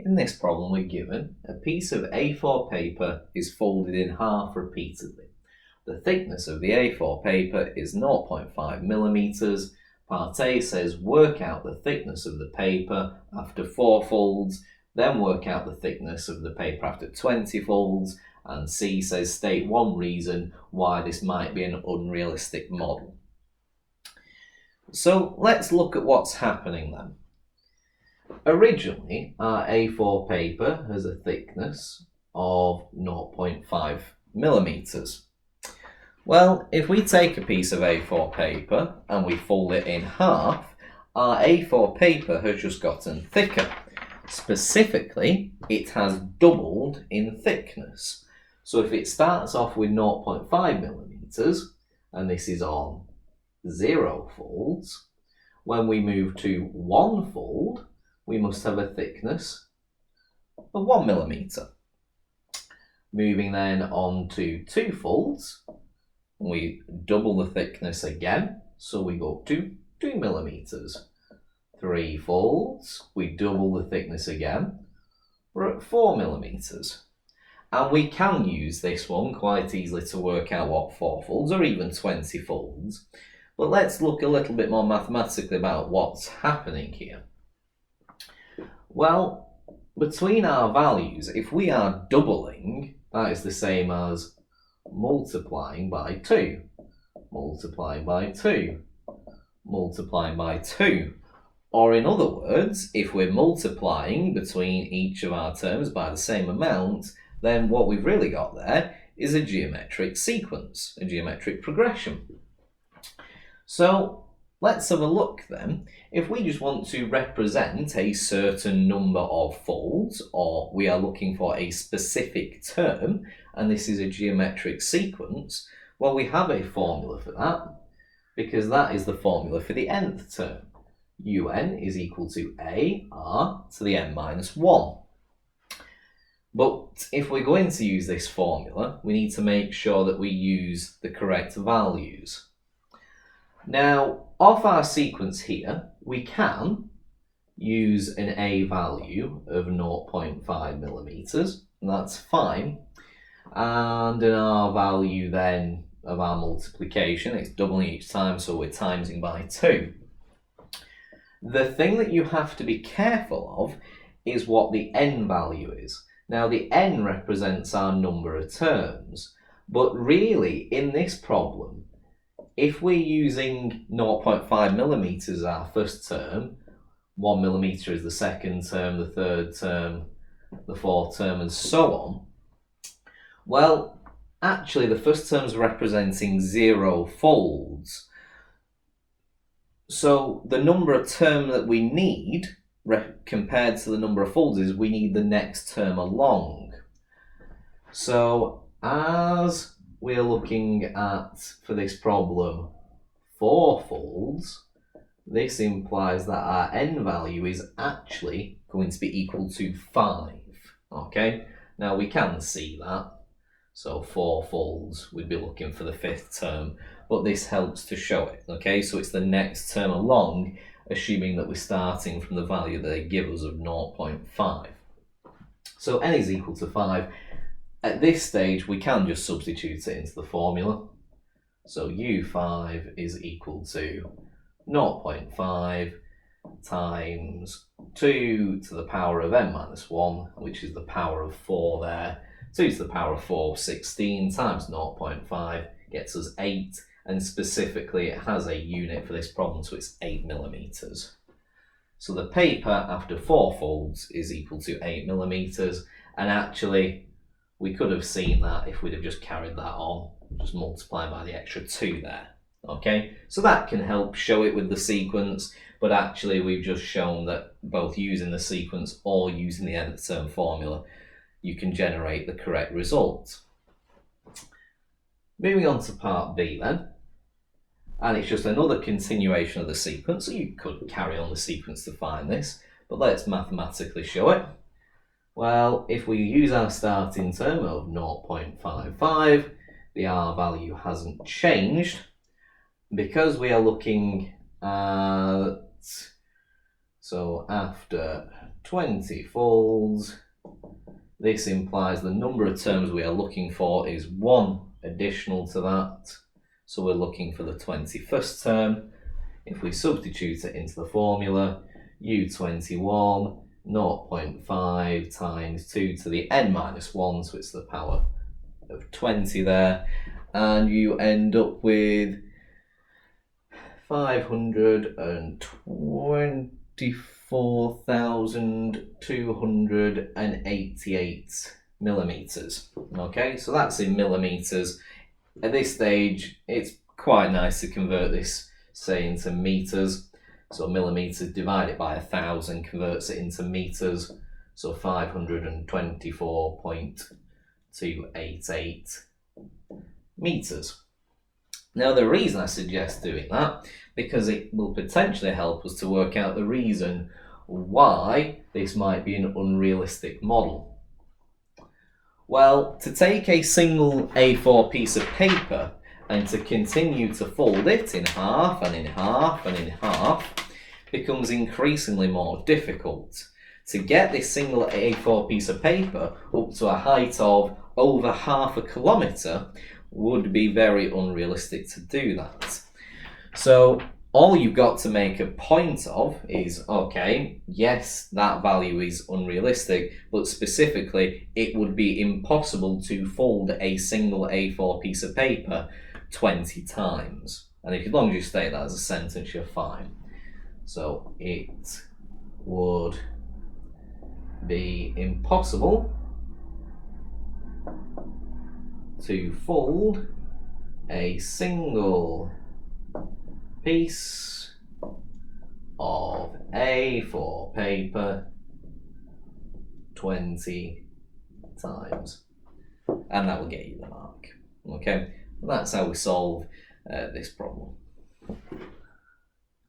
in this problem we're given a piece of A4 paper is folded in half repeatedly. The thickness of the A4 paper is 0.5 millimeters. Part A says work out the thickness of the paper after 4 folds, then work out the thickness of the paper after 20 folds, and C says state one reason why this might be an unrealistic model. So let's look at what's happening then. Originally, our A4 paper has a thickness of 0.5 millimeters. Well, if we take a piece of A4 paper and we fold it in half, our A4 paper has just gotten thicker. Specifically, it has doubled in thickness. So if it starts off with 0.5 millimeters, and this is on 0 folds, when we move to 1 fold, we must have a thickness of 1 millimeter. Moving then on to 2 folds, we double the thickness again, so we go up to 2 millimeters. 3 folds, we double the thickness again, we're at 4 millimeters. And we can use this one quite easily to work out what 4 folds or even 20 folds. But let's look a little bit more mathematically about what's happening here. Well, between our values, if we are doubling, that is the same as multiplying by 2, multiplying by 2, multiplying by 2. Or in other words, if we're multiplying between each of our terms by the same amount, then what we've really got there is a geometric sequence, a geometric progression. So let's have a look then. If we just want to represent a certain number of folds, or we are looking for a specific term, and this is a geometric sequence, well, we have a formula for that, because that is the formula for the nth term. Un is equal to ar to the n minus 1. But if we're going to use this formula, we need to make sure that we use the correct values. Now, off our sequence here, we can use an A value of 0.5 millimeters, and that's fine. And an R value then of our multiplication, it's doubling each time, so we're timesing by 2. The thing that you have to be careful of is what the n value is. Now, the n represents our number of terms, but really, in this problem, if we're using 0.5 millimeters as our first term, 1 millimeter is the second term, the third term, the fourth term, and so on, well, actually, the first term is representing 0 folds. So the number of term that we need compared to the number of folds is we need the next term along. So as we're looking at, for this problem, 4 folds, this implies that our n value is actually going to be equal to 5. Okay, now we can see that. So 4 folds, we'd be looking for the 5th term, but this helps to show it. Okay, so it's the next term along, assuming that we're starting from the value that they give us of 0.5. So n is equal to 5. At this stage, we can just substitute it into the formula. So u5 is equal to 0.5 times 2 to the power of n minus 1, which is the power of 4 there. 2 to the power of 4, 16 times 0.5 gets us 8. And specifically, it has a unit for this problem, so it's 8 millimeters. So the paper after 4 folds is equal to 8 millimeters, and actually we could have seen that if we'd have just carried that on, just multiplying by the extra 2 there. Okay, so that can help show it with the sequence, but actually we've just shown that both using the sequence or using the nth term formula, you can generate the correct result. Moving on to part B then. And it's just another continuation of the sequence, so you could carry on the sequence to find this, but let's mathematically show it. Well, if we use our starting term of 0.55, the R value hasn't changed, because we are looking at, so after 20 folds. This implies the number of terms we are looking for is 1 additional to that. So we're looking for the 21st term. If we substitute it into the formula, U21, 0.5 times 2 to the n minus 1, so it's the power of 20 there, and you end up with 524,288 millimeters. Okay, so that's in millimeters. At this stage, it's quite nice to convert this, say, into meters. So millimeters divided by 1,000 converts it into meters. So 524.288 meters. Now the reason I suggest doing that, because it will potentially help us to work out the reason why this might be an unrealistic model. Well, to take a single A4 piece of paper and to continue to fold it in half and in half and in half becomes increasingly more difficult. To get this single A4 piece of paper up to a height of over 0.5 kilometre would be very unrealistic to do that. So all you've got to make a point of is, okay, yes, that value is unrealistic, but specifically it would be impossible to fold a single A4 piece of paper 20 times. And as long as you state that as a sentence, you're fine. So it would be impossible to fold a single piece of A4 paper 20 times, and that will get you the mark. Okay, that's how we solve this problem.